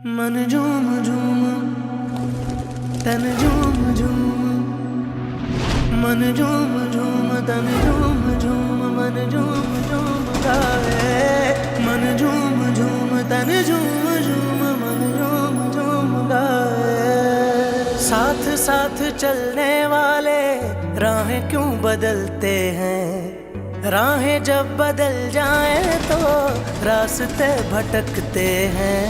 मन झूम झूम तन झूम झूम, मन झूम झूम तन झूम झूम, मन झूम झूम गाए। मन झूम झूम तन झूम झूम, मन झूम झूम गाए। साथ साथ चलने वाले राहें क्यों बदलते हैं, राहें जब बदल जाएं तो रास्ते भटकते हैं।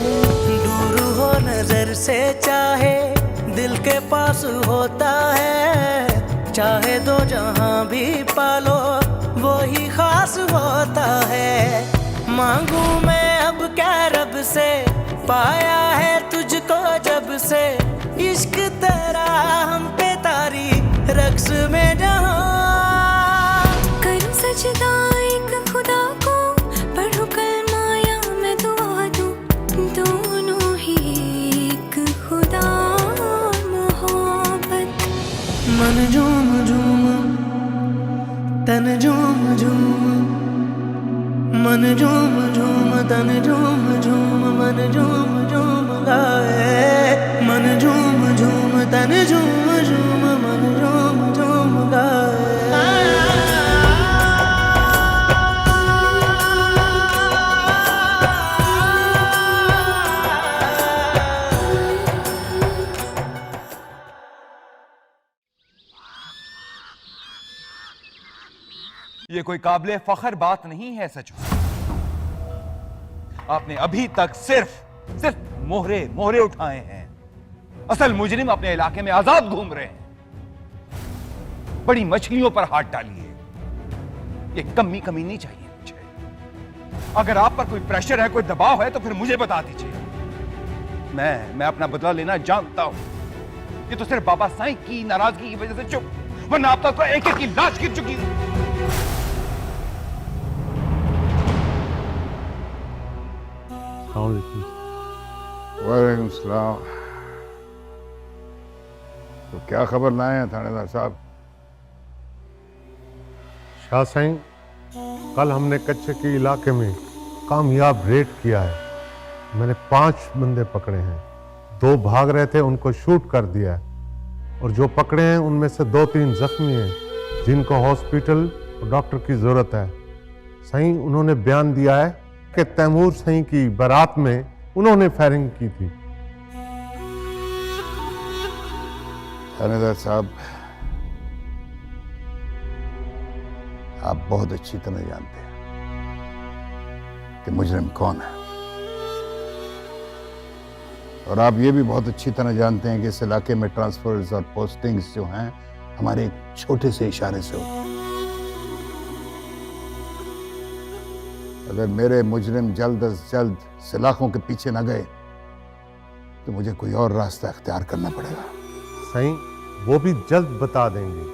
दूर हो नजर से चाहे दिल के पास होता है, चाहे दो जहां भी पालो वो ही खास होता है। मांगू मैं अब क्या रब से, पाया है तुझको जब से, इश्क तेरा हम पे तारी रक्स में जहां। करूं सजदा एक खुदा को, पढ़ूं कलमा या मैं दुआ दूं, दोनों ही एक खुदा और मोहब्बत। मन झूम झूम तन झूम झूम, मन झूम झूम तन झूम झूम, मन झूम झूम गाए। मन झूम झूम तन झूम झूम, मन झूम झूम गाए। ये कोई काबिले फख्र बात नहीं है सच। आपने अभी तक सिर्फ मोहरे मोहरे उठाए हैं। असल मुजरिम अपने इलाके में आजाद घूम रहे हैं। बड़ी मछलियों पर हाथ डालिए, ये कमी नहीं चाहिए मुझे। अगर आप पर कोई प्रेशर है, कोई दबाव है तो फिर मुझे बता दीजिए। मैं अपना बदला लेना जानता हूं। ये तो सिर्फ बाबा साईं की नाराजगी की वजह से चुप, वरना अब तक तो एक एक की लाश गिर चुकी है। वालेकुम सलाम। तो क्या खबर लाए हैं थानेदार साहब? शाह साईं, कल हमने कच्चे के इलाके में कामयाब रेड किया है। मैंने 5 बंदे पकड़े हैं, 2 भाग रहे थे, उनको शूट कर दिया है। और जो पकड़े हैं उनमें से 2-3 जख्मी हैं, जिनको हॉस्पिटल और डॉक्टर की जरूरत है। साईं, उन्होंने बयान दिया है कि तैमूर साईं की बारात में उन्होंने फायरिंग की थी। थानेदार साहब, आप बहुत अच्छी तरह जानते हैं कि मुजरिम कौन है, और आप ये भी बहुत अच्छी तरह जानते हैं कि इस इलाके में ट्रांसफर्स और पोस्टिंग्स जो हैं हमारे एक छोटे से इशारे से होते हैं। अगर मेरे मुजरिम जल्द अज जल्द सलाखों के पीछे न गए तो मुझे कोई और रास्ता अख्तियार करना पड़ेगा। साईं, वो भी जल्द बता देंगे।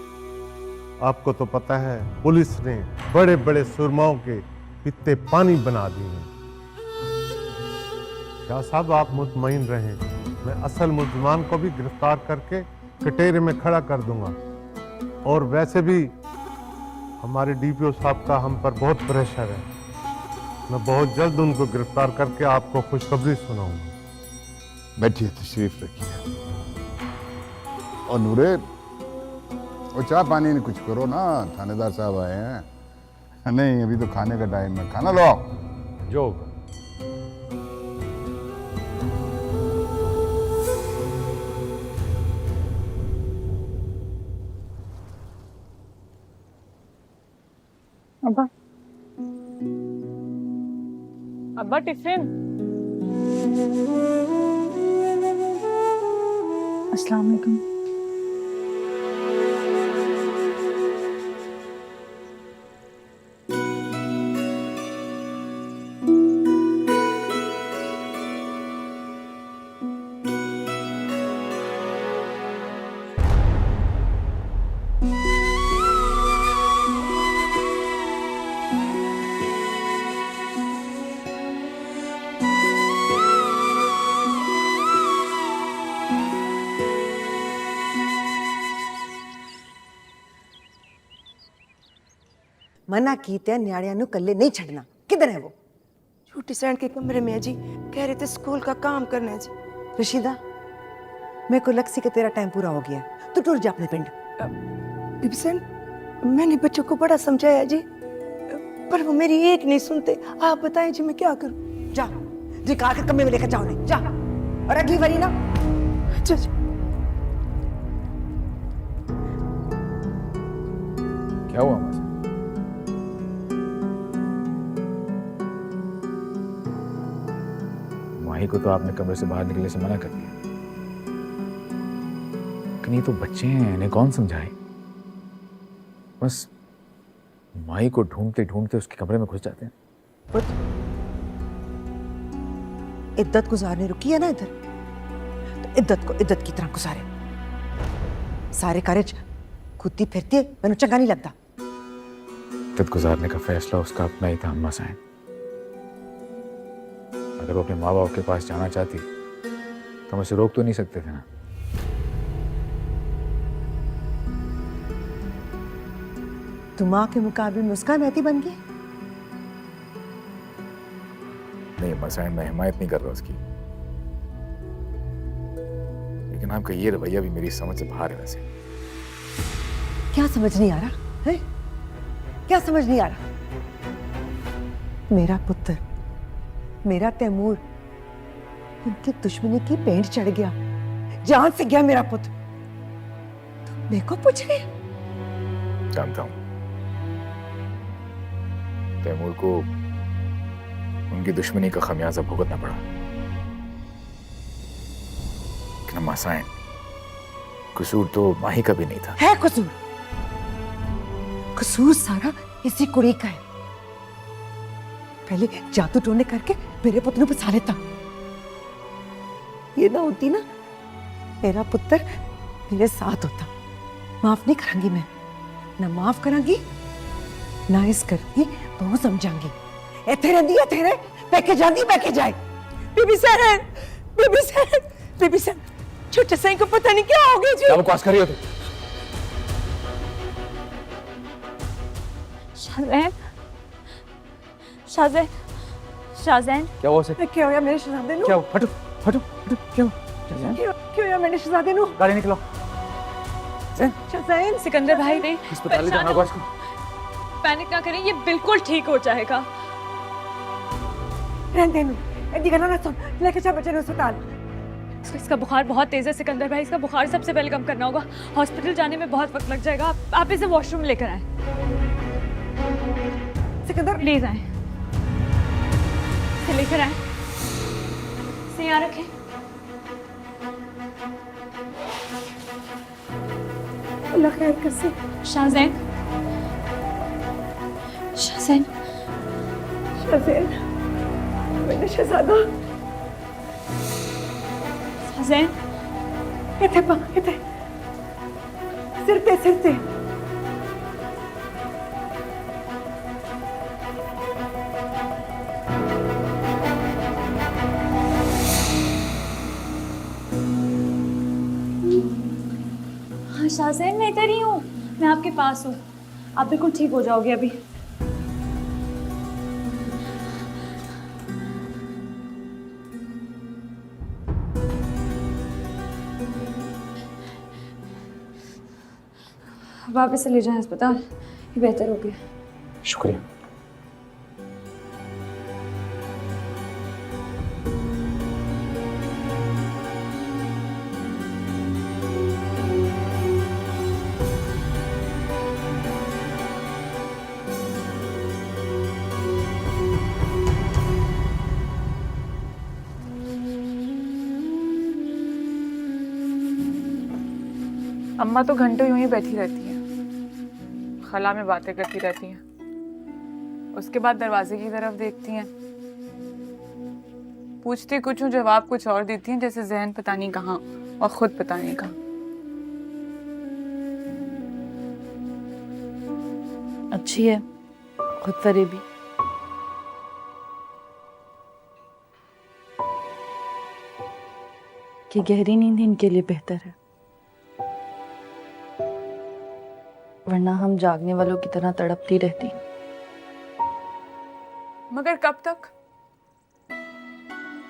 आपको तो पता है, पुलिस ने बड़े बड़े सुरमाओं के पित्ते पानी बना दिए हैं। शाह साहब, आप मुतमईन रहें, मैं असल मुलजमान को भी गिरफ्तार करके कटहरे में खड़ा कर दूंगा। और वैसे भी हमारे डीपीओ साहब का हम पर बहुत प्रेशर है। मैं बहुत जल्द उनको गिरफ्तार करके आपको खुशखबरी सुनाऊंगा। बैठिए, तशरीफ रखिए। और नूरे, वो चाय पानी कुछ करो ना, थानेदार साहब आए हैं। नहीं, अभी तो खाने का टाइम है, खाना लो। जो अब्बा, अब्बा टिफिन। अस्सलाम वालेकुम। मना कीते न्याणियां नूं कल्ले नहीं छड़ना। किधर है वो? छोटी सैन के कमरे में है जी, कह रहे थे स्कूल का काम करना है जी। रशीदा, मेरे को लक्सी के तेरा टाइम पूरा हो गया है, तू टूर जा अपने पिंड। बीबी सैन, मैंने बच्चों को बड़ा समझाया जी, पर वो मेरी एक नहीं सुनते। आप बताएं जी मैं क्या करूं? जा जी, कार के कमरे में लेकर जाओ उन्हें, जा। और अगली बारी ना अच्छा जी। क्या हुआ मासी? माही को तो आपने कमरे से बाहर निकलने से मना कर दिया, लेकिन ये तो बच्चे हैं, इन्हें कौन समझाए? बस माही को ढूंढते ढूंढते उसके कमरे में घुस जाते हैं। इद्दत गुजारने रुकी है ना इधर, तो इद्दत को इद्दत की तरह गुजारे। सारे कार्य खुद फिरती है, मैंने चंगा नहीं लगता। इद्दत गुजारने का फैसला उसका अपना ही था अम्मा साहब। अगर वो अपने माँ बाप के पास जाना चाहती तो हम उसे रोक तो नहीं सकते थे ना। तू माँ के मुकाबले में उसका नैती बन गई। नहीं अम्मा साहब, मैं हिमायत नहीं कर रहा उसकी, लेकिन आपका ये रवैया भी मेरी समझ से बाहर है। वैसे क्या समझ नहीं आ रहा है? क्या समझ नहीं आ रहा? मेरा पुत्र, मेरा तैमूर, उनकी दुश्मनी की पेंट चढ़ गया, जान से गया मेरा पुत्र। तो मेरे को पूछ रहे? जानता हूं तैमूर को उनकी दुश्मनी का खमियाजा भुगतना पड़ा, लेकिन अम्मा साहब, कसूर तो माही का भी नहीं था। है कसूर, कसूर सारा इसी कुड़ी का है। पहले जादू टोने करके मेरे पुत्र को फंसा लेता। ये ना होती ना, मेरा पुत्र मेरे साथ होता। माफ नहीं करांगी मैं, ना माफ करांगी ना इस करके बहु समझांगी। इथे रही रहे, पैके जाती पैके जाए। बीबी सैन, बीबी सैन, बीबी सैन, छोटे सैन को पता नहीं क्या हो गया जी। क्या बकवास कर रही हो तुम? शाहजैन, शाहजैन, शाहजैन, क्या हुआ उसे? क्या होया मेरे शहजादे नु? क्या हुआ? हटो हटो हटो, क्या हुआ? क्या होया मेरे शहजादे नु? गाड़ी निकलो। शहजान, सिकंदर भाई नहीं, अस्पताल ले जाओ हमारे को। पैनिक ना करें, ये बिल्कुल ठीक हो जाएगा। रहने नु, ऐसी गल्ला ना सुन, लेके जा बच्चे नु अस्पताल। इसका बुखार बहुत तेज है सिकंदर भाई, इसका बुखार सबसे पहले कम करना होगा। हॉस्पिटल जाने में बहुत वक्त लग जाएगा। आप इसे वॉशरूम लेकर आए। सिकंदर, प्लीज आए, इसे लेकर आए, इसे यहाँ रखें। अल्लाह खैर कर से। शाहजैन, शाहजैन, शहजान, मेरा शहजादा। शाहजैन, इथे पा, इथे। सिरते, सिरते। हाँ शाहजैन, मैं इधर ही हूँ, मैं आपके पास हूँ। आप बिल्कुल ठीक हो जाओगे अभी। अब आप इसे ले जाएं अस्पताल, ये बेहतर हो गया। शुक्रिया। अम्मा तो घंटों यूं ही बैठी रहती हैं, खला में बातें करती रहती हैं, उसके बाद दरवाजे की तरफ देखती हैं, पूछती कुछ हूँ, जवाब कुछ और देती हैं, जैसे जहन पता नहीं कहाँ और खुद पता नहीं कहाँ। अच्छी है खुद फरेबी। कि गहरी नींद इनके लिए बेहतर है, वरना हम जागने वालों की तरह तड़पती रहती। मगर कब तक?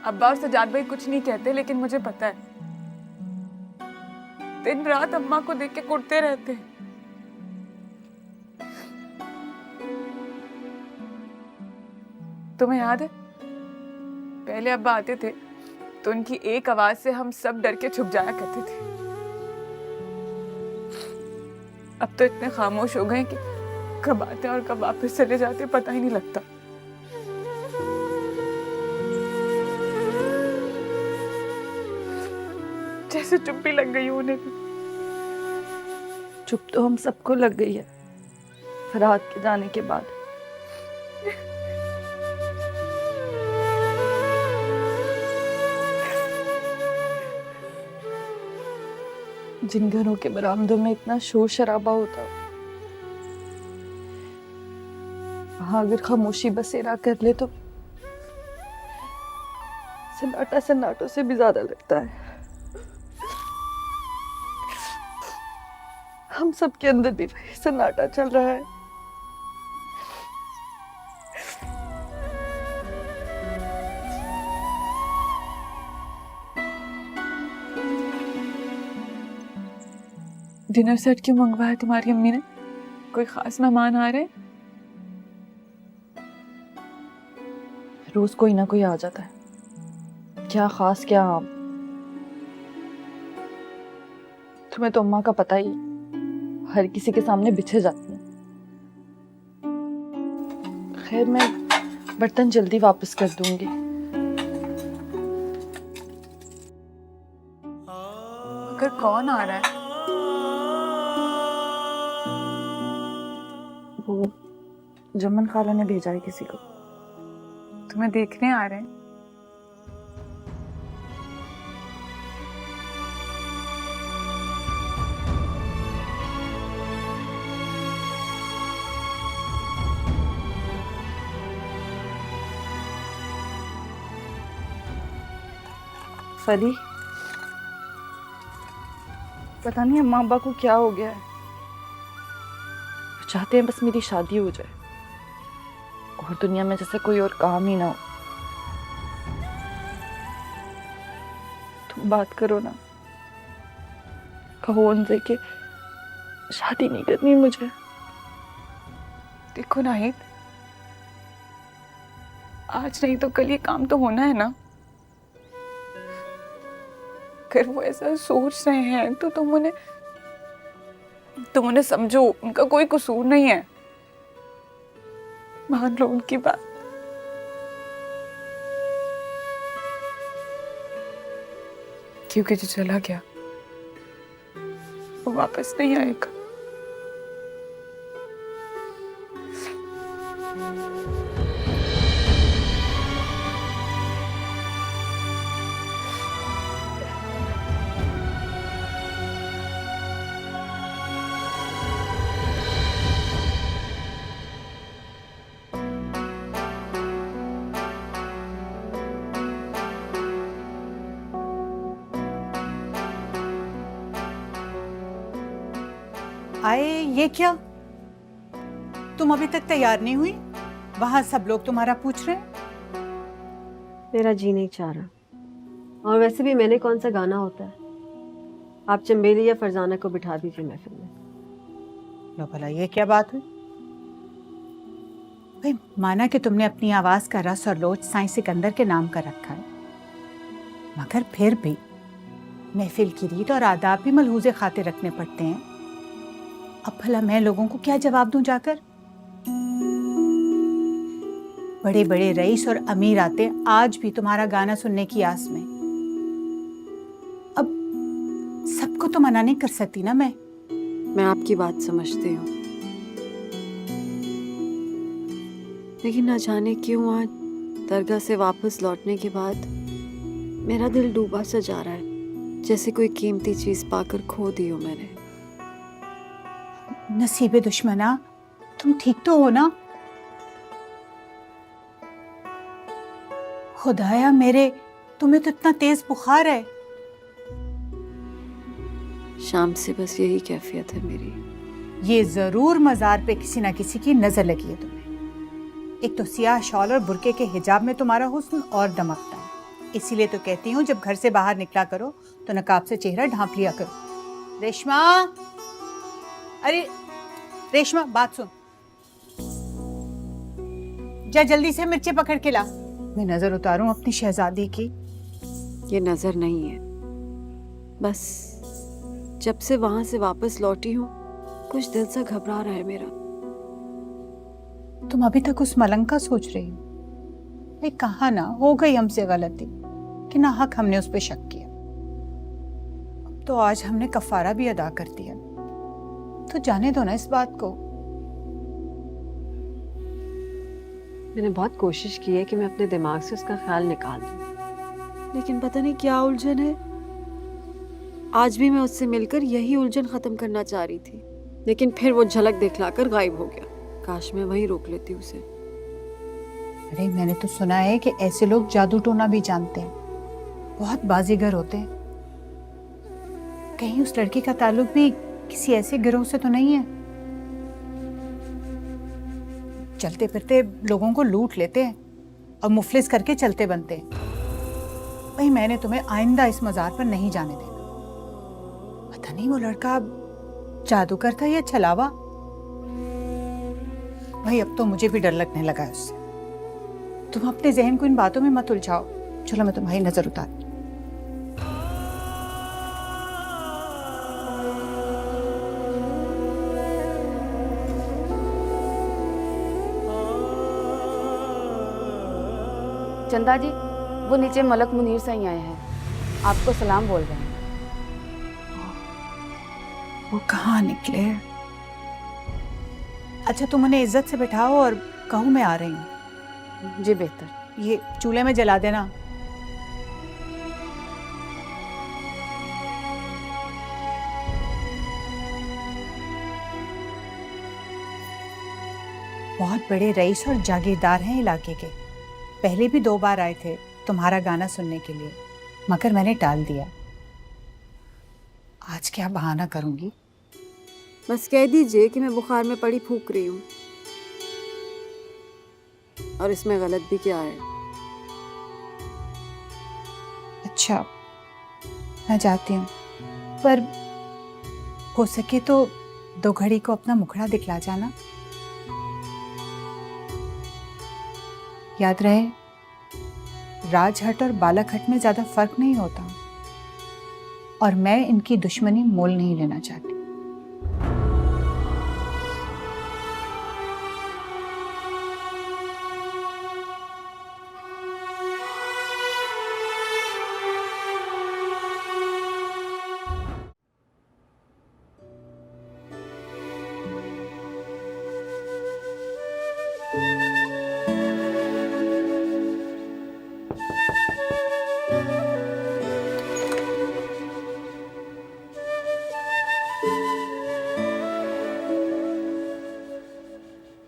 अब्बा और सजाद भाई कुछ नहीं कहते, लेकिन मुझे पता है दिन रात अम्मा को देख के कुटते रहते हैं। तुम्हें याद है पहले अब्बा आते थे तो उनकी एक आवाज से हम सब डर के छुप जाया करते थे। अब तो इतने खामोश हो गए कि कब आते और कब वापस चले जाते पता ही नहीं लगता। जैसे चुप्पी लग गई उन्हें भी। चुप तो हम सबको लग गई है फरहाद के जाने के बाद। जिन घरों के बरामदों में इतना शोर शराबा होता, वहां अगर खामोशी बसेरा कर ले तो सन्नाटा सन्नाटों से भी ज्यादा लगता है। हम सबके अंदर भी वही सन्नाटा चल रहा है। डिनर सेट क्यों मंगवाया तुम्हारी अम्मी ने? कोई खास मेहमान आ रहे हैं? रोज कोई ना कोई आ जाता है, क्या खास क्या आम। तुम्हें तो अम्मा का पता ही, हर किसी के सामने बिछे जाती है। खैर मैं बर्तन जल्दी वापस कर दूंगी। मगर कौन आ रहा है? वो जमन खाला ने भेजा है किसी को। तुम्हें देखने आ रहे हैं? फरी, पता नहीं अम्मा अब्बा को क्या हो गया है। वो चाहते हैं बस मेरी शादी हो जाए और दुनिया में जैसे कोई और काम ही ना हो। तुम बात करो ना, कहो उनसे कि शादी नहीं करनी मुझे। देखो नाहिद, आज नहीं तो कल ये काम तो होना है ना। अगर वो ऐसा सोच रहे हैं तो तुम उन्हें समझो, उनका कोई कसूर नहीं है। मान लो उनकी बात। क्योंकि जो चला गया वो वापस नहीं आएगा। आए, ये क्या? तुम अभी तक तैयार नहीं हुई? वहां सब लोग तुम्हारा पूछ रहे हैं। मेरा जी नहीं चाह रहा, और वैसे भी मैंने कौन सा गाना होता है। आप चंबेली या फरजाना को बिठा दीजिए महफिल में। लो भला, ये क्या बात हुई? भाई माना कि तुमने अपनी आवाज का रस और लोच साईं सिकंदर के नाम का रखा है, मगर फिर भी महफिल की रीत और आदाब भी मलहूज़े खातिर रखने पड़ते हैं। अब भला मैं लोगों को क्या जवाब दूं जाकर? बड़े बड़े रईस और अमीर आते आज भी तुम्हारा गाना सुनने की आस में। अब सबको तो मना नहीं कर सकती ना मैं आपकी बात समझती हूँ, लेकिन न जाने क्यों आज दरगाह से वापस लौटने के बाद मेरा दिल डूबा सा जा रहा है, जैसे कोई कीमती चीज पाकर खो दी हो मैंने। नसीबे दुश्मना, तुम ठीक तो हो ना? खुदाया मेरे, तुम्हें तो इतना तेज बुखार है। शाम से बस यही कैफियत है मेरी। ये जरूर मजार पे किसी ना किसी की नजर लगी है तुम्हें। एक तो सियाह शॉल और बुरके के हिजाब में तुम्हारा हुस्न और दमकता है, इसीलिए तो कहती हूँ जब घर से बाहर निकला करो तो नकाब से चेहरा ढांप लिया करो। रेशमा, अरे रेशमा बात सुन, जा जल्दी से मिर्चे पकड़ के ला। मैं नजर उतारूं अपनी शहजादी की। ये नजर नहीं है, बस जब से वहां से वापस लौटी हूँ कुछ दिल सा घबरा रहा है मेरा। तुम अभी तक उस मलंग का सोच रही हो? भाई कहा ना, हो गई हमसे गलती कि ना हक हमने उस पर शक किया। अब तो आज हमने कफारा भी अदा कर दिया, तो जाने दो ना इस बात को। मैंने बहुत कोशिश की है कि मैं अपने दिमाग से उसका ख्याल निकाल दूं, लेकिन पता नहीं क्या उलझन है। आज भी मैं उससे मिलकर यही उलझन खत्म करना चाह रही थी, लेकिन फिर वो झलक दिखलाकर गायब हो गया। काश मैं वहीं रोक लेती उसे। अरे मैंने तो सुना है कि ऐसे लोग जादू टोना भी जानते हैं, बहुत बाजीगर होते हैं। कहीं उस लड़की का ताल्लुक भी किसी ऐसे गिरोह से तो नहीं है? चलते फिरते लोगों को लूट लेते हैं और मुफलिस करके चलते बनते हैं। भाई मैंने तुम्हें आइंदा इस मजार पर नहीं जाने देना। पता नहीं वो लड़का जादू करता या छलावा। भाई अब तो मुझे भी डर लगने लगा है उससे। तुम अपने जहन को इन बातों में मत उलझाओ। चलो मैं तुम्हारी नजर उतार। चंदा जी, वो नीचे मलक मुनीर से ही आए हैं, आपको सलाम बोल रहे हैं। वो कहाँ निकले? अच्छा तुम उन्हें इज्जत से बिठाओ और कहो मैं आ रही हूँ। जी बेहतर। ये चूल्हे में जला देना। बहुत बड़े रईस और जागीरदार हैं इलाके के। पहले भी 2 बार आए थे तुम्हारा गाना सुनने के लिए, मगर मैंने टाल दिया। आज क्या बहाना करूंगी? बस कह दीजिए कि मैं बुखार में पड़ी फूंक रही हूँ, और इसमें गलत भी क्या है? अच्छा मैं जाती हूँ, पर हो सके तो 2 घड़ी को अपना मुखड़ा दिखला जाना। याद रहे, राजहट और बालकहट में ज्यादा फर्क नहीं होता, और मैं इनकी दुश्मनी मोल नहीं लेना चाहती।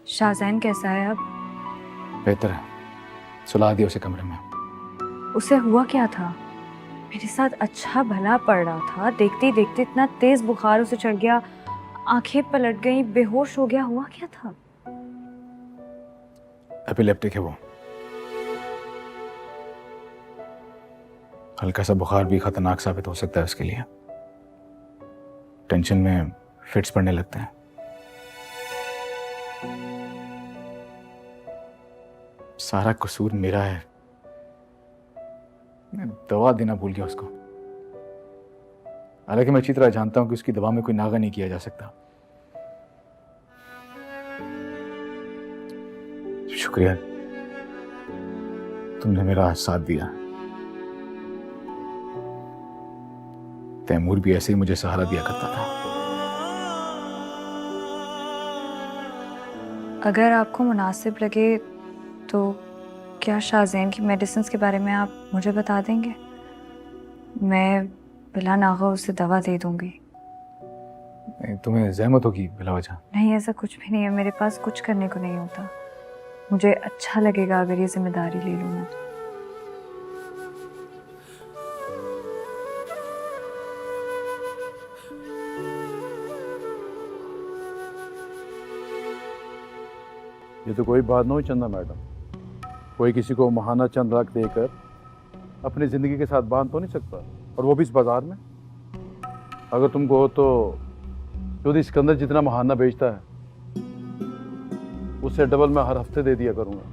शाहजैन कैसा है अब? बेहतर है, सुला दिया उसे कमरे में। उसे हुआ क्या था? मेरे साथ अच्छा भला पड़ रहा था, देखते ही देखते इतना तेज बुखार उसे चढ़ गया, आंखें पलट गई, बेहोश हो गया। हुआ क्या था? एपिलेप्टिक है वो। हल्का सा बुखार भी खतरनाक साबित हो सकता है उसके लिए। टेंशन में फिट्स पड़ने लगते हैं। सारा कसूर मेरा है, मैं दवा देना भूल गया उसको। हालांकि मैं अच्छी तरह जानता हूं कि उसकी दवा में कोई नागा नहीं किया जा सकता। शुक्रिया, तुमने मेरा साथ दिया। तैमूर भी ऐसे ही मुझे सहारा दिया करता था। अगर आपको मुनासिब लगे तो क्या शाहजैन की मेडिसिन्स के बारे में आप मुझे बता देंगे? मैं बिला नागा उसे दवा दे दूंगी। तुम्हें ज़हमत होगी बिला वजह? नहीं, ऐसा कुछ भी नहीं है, मेरे पास कुछ करने को नहीं होता। मुझे अच्छा लगेगा अगर ये जिम्मेदारी ले लूँ मैं। ये तो कोई बात नहीं चंदा मैडम। कोई किसी को महाना चंद लाख देकर अपनी जिंदगी के साथ बांध तो नहीं सकता, और वो भी इस बाजार में। अगर तुमको हो तो चौधरी सिकंदर जितना महाना बेचता है उससे डबल मैं हर हफ्ते दे दिया करूंगा।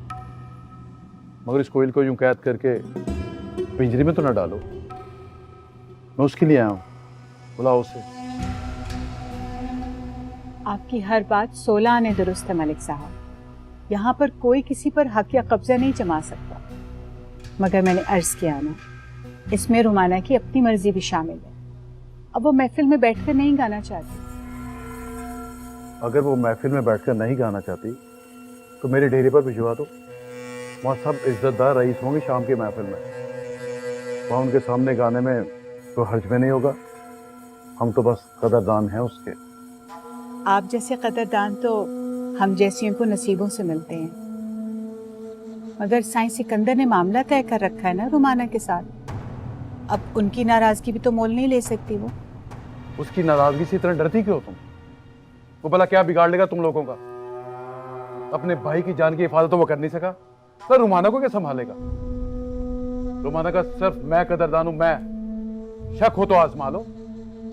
मगर इस कोयल को यूं कैद करके पिंजरे में तो ना डालो। मैं उसके लिए आया हूं, बुलाओ उसे। आपकी हर बात 16 आने दुरुस्त है मलिक साहब। यहाँ पर कोई किसी पर हक या कब्जा नहीं जमा सकता। मगर मैंने अर्ज किया ना, इसमें रुमाना की अपनी मर्जी भी शामिल है। अब वो महफिल में बैठकर नहीं गाना चाहती। अगर वो महफिल में बैठकर नहीं गाना चाहती तो मेरे डेरे पर भिजवा दो। वहाँ सब इज्जतदार रईस होंगे शाम के महफिल में, वहाँ उनके सामने गाने में तो हर्ज में नहीं होगा। हम तो बस कदरदान हैं उसके। आप जैसे कदरदान तो हम जैसियों को नसीबों से मिलते हैं। मगर साईं सिकंदर ने मामला तय कर रखा है ना रुमाना के साथ। अब उनकी नाराजगी भी तो मोल नहीं ले सकती वो। उसकी नाराजगी से इतना डरती क्यों तुम? वो भला क्या बिगाड़ लेगा तुम लोगों का? अपने भाई की जान की हिफाजत तो वो कर नहीं सका, तो रुमाना को क्या संभालेगा? रुमाना का सिर्फ मैं कदरदान हूं, मैं। शक हो तो आजमा लो।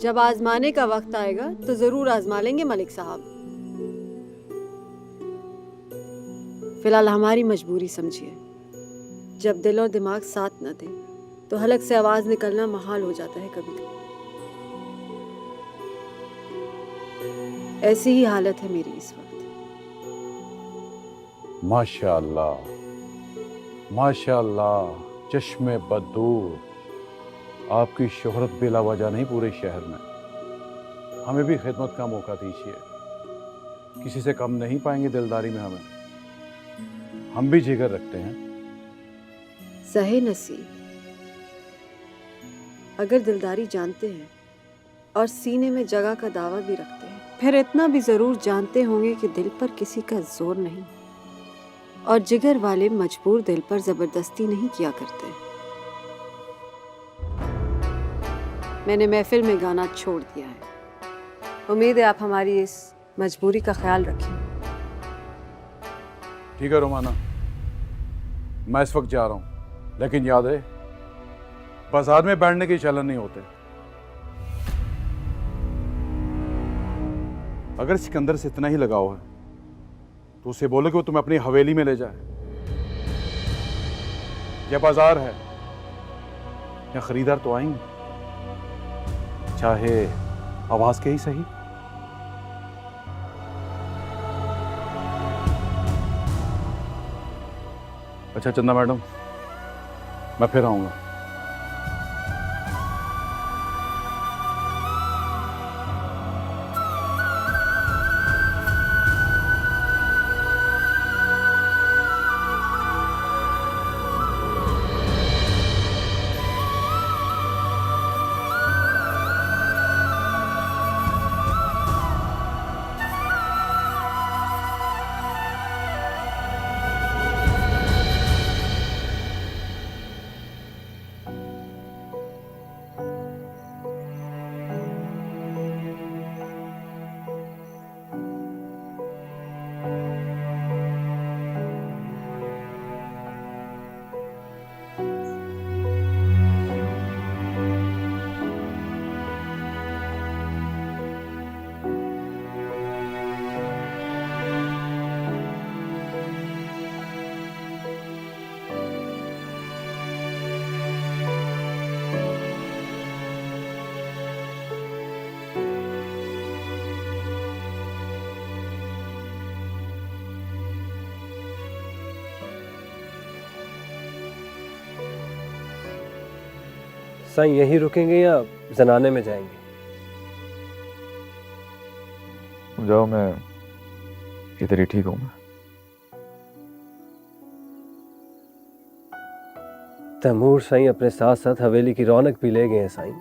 जब आजमाने का वक्त आएगा तो जरूर आजमा लेंगे मलिक साहब। फिलहाल हमारी मजबूरी समझिए। जब दिल और दिमाग साथ न दे तो हलक से आवाज निकलना महाल हो जाता है कभी कभी। ऐसी ही हालत है मेरी इस वक्त। माशाअल्लाह माशाअल्लाह, चश्मे बदूर, आपकी शोहरत बेला वजह नहीं पूरे शहर में। हमें भी खिदमत का मौका दीजिए। किसी से कम नहीं पाएंगे दिलदारी में हमें। हम भी जिगर रखते हैं। सहे नसीब, अगर दिलदारी जानते हैं और सीने में जगह का दावा भी रखते हैं, फिर इतना भी जरूर जानते होंगे कि दिल पर किसी का जोर नहीं, और जिगर वाले मजबूर दिल पर जबरदस्ती नहीं किया करते। मैंने महफिल में गाना छोड़ दिया है। उम्मीद है आप हमारी इस मजबूरी का ख्याल रखें। ठीक है रोमाना, मैं इस वक्त जा रहा हूं, लेकिन याद है बाजार में बैठने के चलन नहीं होते। अगर सिकंदर से इतना ही लगाव है तो उसे बोलो कि वो तुम्हें अपनी हवेली में ले जाए। यह बाजार है, या खरीदार तो आएंगे, चाहे आवाज के ही सही। अच्छा चंदा मैडम, मैं फिर आऊंगा। साईं यहीं रुकेंगे या जनाने में जाएंगे? जाओ, मैं इधर ही ठीक हूं। तैमूर साईं अपने साथ साथ हवेली की रौनक भी ले गए हैं साईं।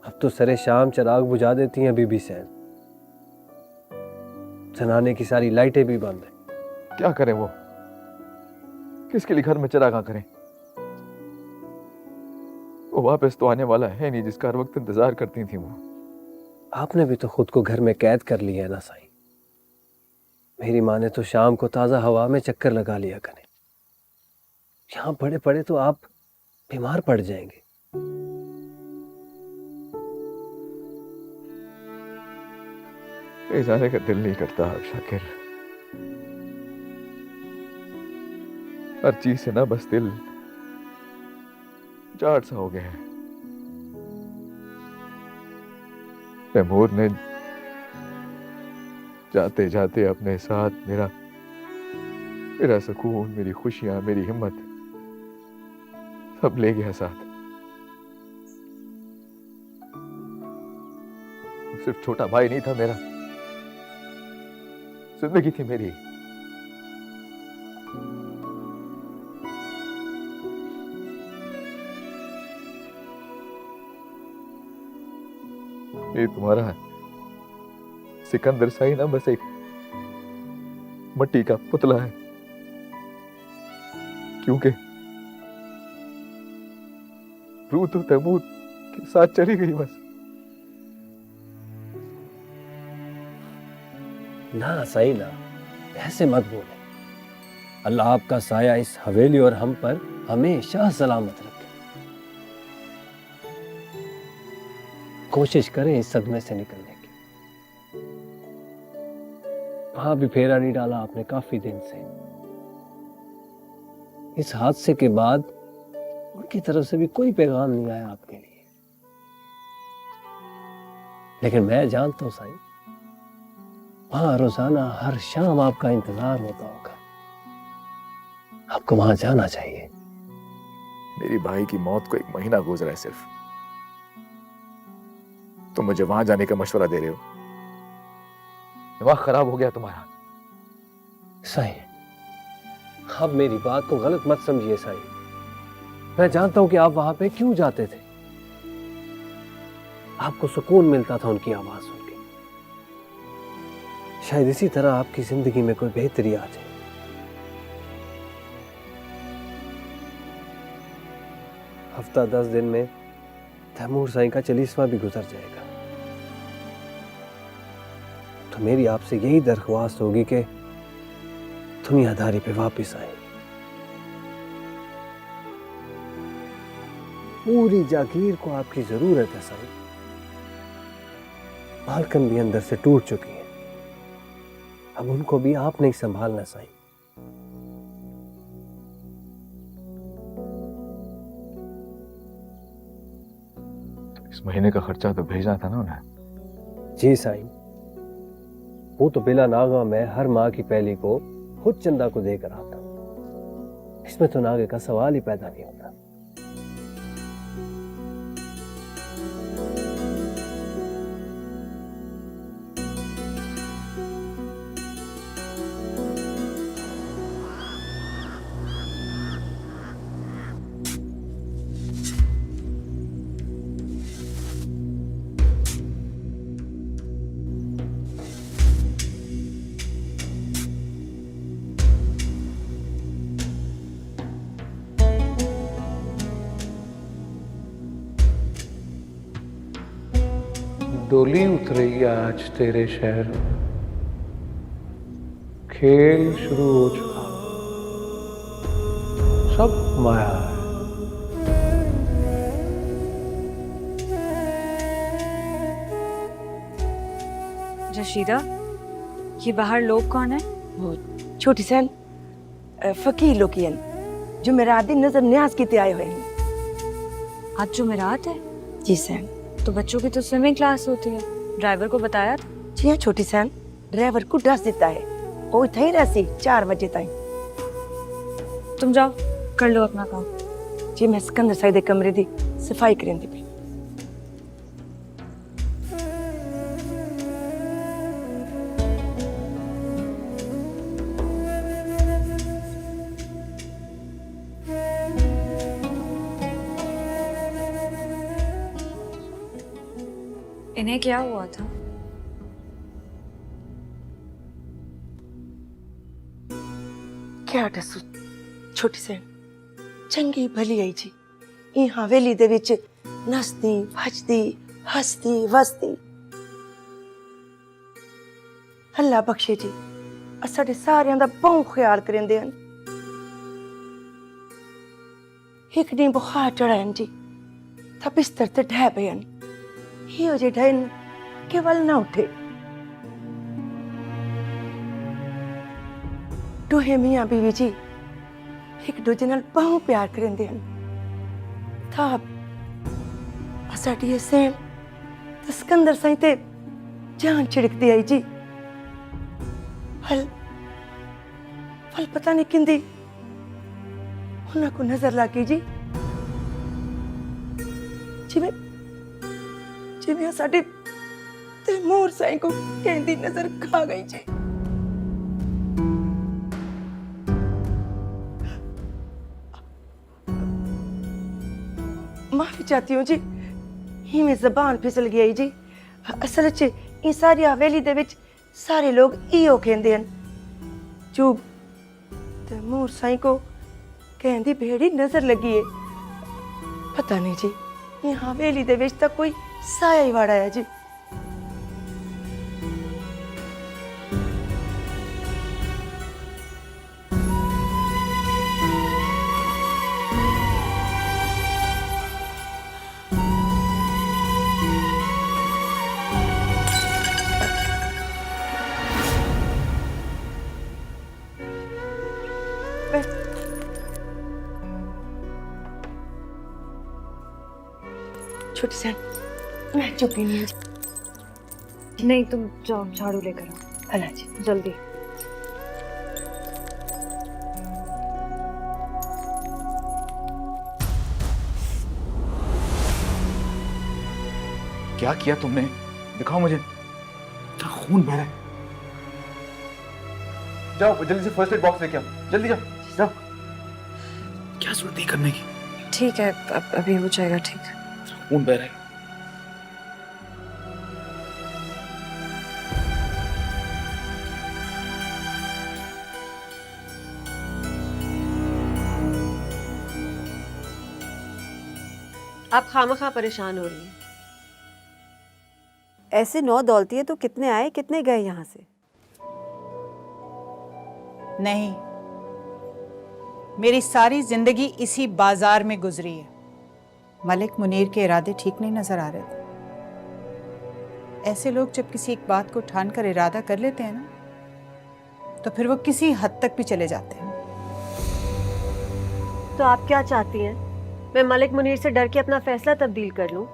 अब तो सरे शाम चिराग बुझा देती हैं बीबी सैन। जनाने की सारी लाइटें भी बंद हैं। क्या करें वो? किसके लिए घर में चिरागा करें? वो वापस तो आने वाला है नहीं जिसका हर वक्त इंतजार करती थी वो। आपने भी तो खुद को घर में कैद कर लिया है ना साईं। मेरी माँ ने तो शाम को ताज़ा हवा में चक्कर लगा लिया करें। यहाँ पड़े पड़े तो आप बीमार पड़ जाएंगे। ले जाने का दिल नहीं करता शाकिर। हर चीज से ना बस दिल जाट सा हो गया है। तैमूर ने जाते जाते अपने साथ मेरा सुकून, मेरी खुशियां, मेरी हिम्मत सब ले गया साथ। सिर्फ छोटा भाई नहीं था मेरा, जिंदगी थी मेरी। ये तुम्हारा सिकंदर साई ना बस एक मट्टी का पुतला है, क्योंकि रूह तो तैमूर के साथ चली गई बस। ना सही ना, ऐसे मत बोले। अल्लाह आपका साया इस हवेली और हम पर हमेशा सलामत रखे। कोशिश करें इस सदमे से निकलने की। वहां भी फेरा नहीं डाला आपने काफी दिन से। इस हादसे के बाद उनकी तरफ से भी कोई पैगाम नहीं आया आपके लिए। लेकिन मैं जानता हूं साईं, वहां रोजाना हर शाम आपका इंतजार होता होगा। आपको वहां जाना चाहिए। मेरी भाई की मौत को 1 महीना गुजरा है सिर्फ, तुम मुझे वहां जाने का मशवरा दे रहे हो? दिमाग खराब हो गया तुम्हारा। साईं, आप मेरी बात को गलत मत समझिए साईं। मैं जानता हूं कि आप वहां पे क्यों जाते थे। आपको सुकून मिलता था उनकी आवाज सुन के। शायद इसी तरह आपकी जिंदगी में कोई बेहतरी आ जाए। हफ्ता 10 दिन में तैमूर साईं का 40वां भी गुजर जाएगा। तो मेरी आपसे यही दरख्वास्त होगी कि दुनियादारी पे वापस आए। पूरी जागीर को आपकी जरूरत है साईं। मालकन भी अंदर से टूट चुकी है, अब उनको भी आपने ही संभालना साईं। इस महीने का खर्चा तो भेजना था ना उन्हें। जी साईं, वो तो बिला नागा मैं हर माह की पहली को खुद चंदा को देकर आता हूं। इसमें तो नागे का सवाल ही पैदा नहीं होता। डोली उतरेगी आज तेरे शहर में, खेल शुरू हो चुका, सब माया है। रशीदा, ये बाहर लोग कौन है? वो छोटी सहन फकीर लोग की जो मेरा दिन नजर न्याज की आए हुए हैं। आज जुमेरात है? जी सहन। तो बच्चों की तो स्विमिंग क्लास होती है, ड्राइवर को बताया था? जी हाँ छोटी सहन, ड्राइवर को दस देता है, वो इतना ही रहसी 4 बजे तक। तुम जाओ कर लो अपना काम। जी मैं सिकंदर साई दे कमरे दी सफाई करेंदी पई। इन्हें क्या हुआ था? क्या दसू छोटी सहन, चंगी भली आई जी ई हवेली दे विच नसदी भजदी हसदी वसदी। अल्लाह बख्शे जी, साडे सारियां दा बहुत ख्याल करेंदे हन। एक ॾींहुं बुखार चढ़ाइनि जी था बिस्तर ते ढह पियनि इहो जे ढहनि केवल न उठे दोहे मियाँ बीवी जी एक दूजे नाल बहु प्यार करेंदे हन था असाडी सेण ते सिकंदर साईं ते जान छिड़कदी आई जी फल पता नहीं किंदी उन्हें को नजर लगी जी जिਵੇਂ जिਵੇਂ साडे तैमूर साईं को कहंदी नजर खा गई जी माफी चाहती हूँ जी ही में जबान फिसल गई जी असल च ये सारी हवेली दे विच सारे लोग इहो कहंदे हन जो तैमूर साईं को कहंदी भेड़ी नजर लगी है पता नहीं जी ये हवेली दे विच तक कोई साया ही वाड़ा है जी छोटी सन मैं चुप नहीं हूँ नहीं तुम जाओ झाड़ू लेकर आओ अला जी जल्दी क्या किया तुमने? दिखाओ मुझे। क्या खून बह रहा है? जाओ जल्दी से फर्स्ट एड बॉक्स लेके आओ, जल्दी जाओ जाओ। क्या जरूरत है करने की? ठीक है अभी हो जाएगा ठीक। खून बह रहा है। आप खामखा परेशान हो रही हैं। ऐसे 9 दौलती है तो कितने आए कितने गए यहाँ से? नहीं, मेरी सारी जिंदगी इसी बाजार में गुजरी है। मलिक मुनीर के इरादे ठीक नहीं नजर आ रहे थे। ऐसे लोग जब किसी एक बात को ठान कर इरादा कर लेते हैं ना, तो फिर वो किसी हद तक भी चले जाते हैं। तो आप क्या चाहती हैं? मैं मलिक मुनीर से डर के अपना फैसला तब्दील कर लूं?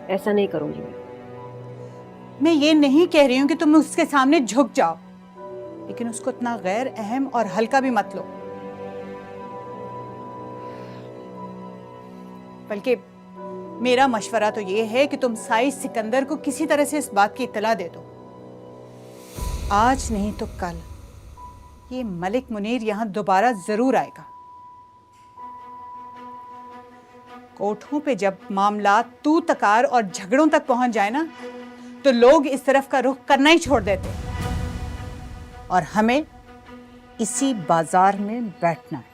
ऐसा नहीं करूंगी मैं ये नहीं कह रही हूं कि तुम उसके सामने झुक जाओ, लेकिन उसको इतना गैर अहम और हल्का भी मत लो। बल्कि मेरा मशवरा तो ये है कि तुम साई सिकंदर को किसी तरह से इस बात की इत्तला दे दो। आज नहीं तो कल ये मलिक मुनीर यहां दोबारा जरूर आएगा। कोठों पे जब मामला तू तकार और झगड़ों तक पहुंच जाए ना, तो लोग इस तरफ का रुख करना ही छोड़ देते और हमें इसी बाजार में बैठना है।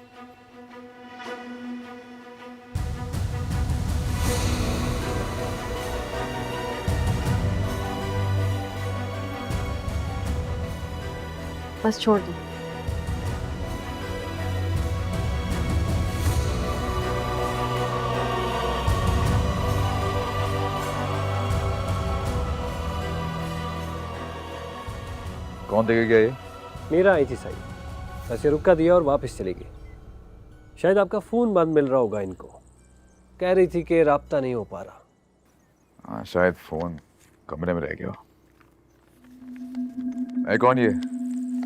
बस छोड़ दो। कौन देके गया ये? मेरा आई थी साई, ऐसे रुका दिया और वापस चली गई। शायद आपका फ़ोन बंद मिल रहा होगा इनको। कह रही थी कि राब्ता नहीं हो पा रहा। हाँ शायद फोन कमरे में रह गया। है कौन ये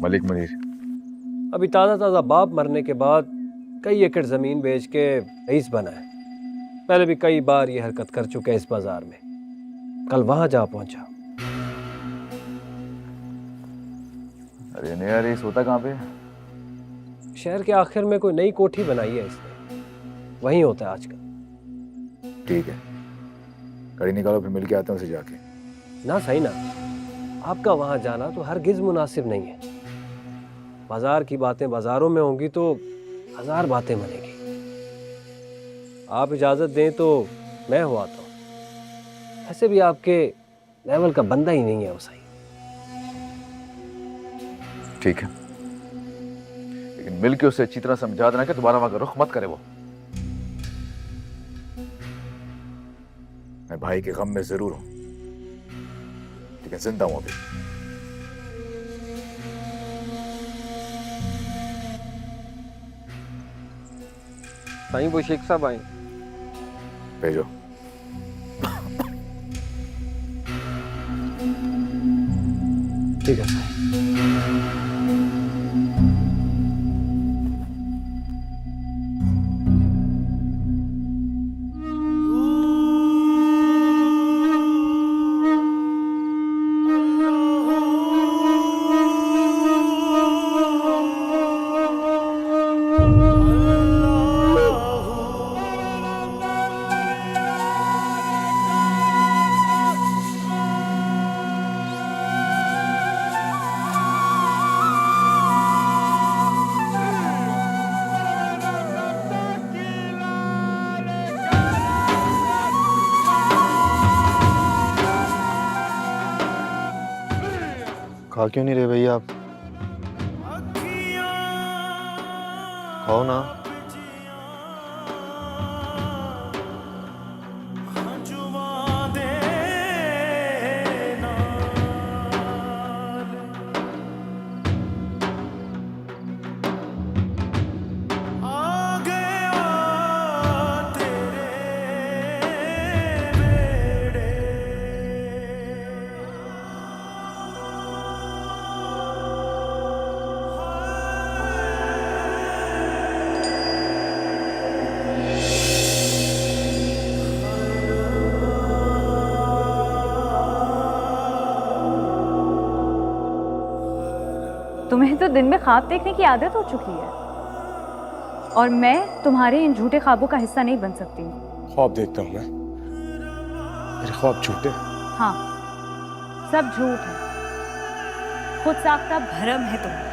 मलिक मुनीर? अभी ताज़ा ताज़ा बाप मरने के बाद कई एकड़ ज़मीन बेच के रईस बना है। पहले भी कई बार ये हरकत कर चुका है इस बाज़ार में। कल वहाँ जा पहुँचा। अरे नया रईस होता कहाँ पे? शहर के आखिर में कोई नई कोठी बनाई है इसने, वहीं होता है आजकल। ठीक है, गाड़ी निकालो फिर मिल के आते हैं उसे जाके। ना सही ना, आपका वहां जाना तो हरगिज मुनासिब नहीं है। बाजार की बातें बाजारों में होंगी तो 1000 बातें बनेगी। आप इजाजत दें तो मैं हो आता हूँ। ऐसे भी आपके लेवल का बंदा ही नहीं है वो। सही ठीक है, लेकिन मिल के उसे अच्छी तरह समझा देना कि दोबारा वहां का रुख मत करे वो। मैं भाई के गम में जरूर हूं, लेकिन जिंदा हूं अभी। साईं वो शेख साहब आए। भेजो। ठीक है साईं। खा क्यों नहीं रहे भैया आप? खाओ ना। तुम्हें तो दिन में ख्वाब देखने की आदत हो चुकी है, और मैं तुम्हारे इन झूठे ख्वाबों का हिस्सा नहीं बन सकती। ख्वाब देखता हूँ मैं? मेरे ख्वाब झूठे? हाँ, सब झूठ है, खुद साख्ता भरम है तुम।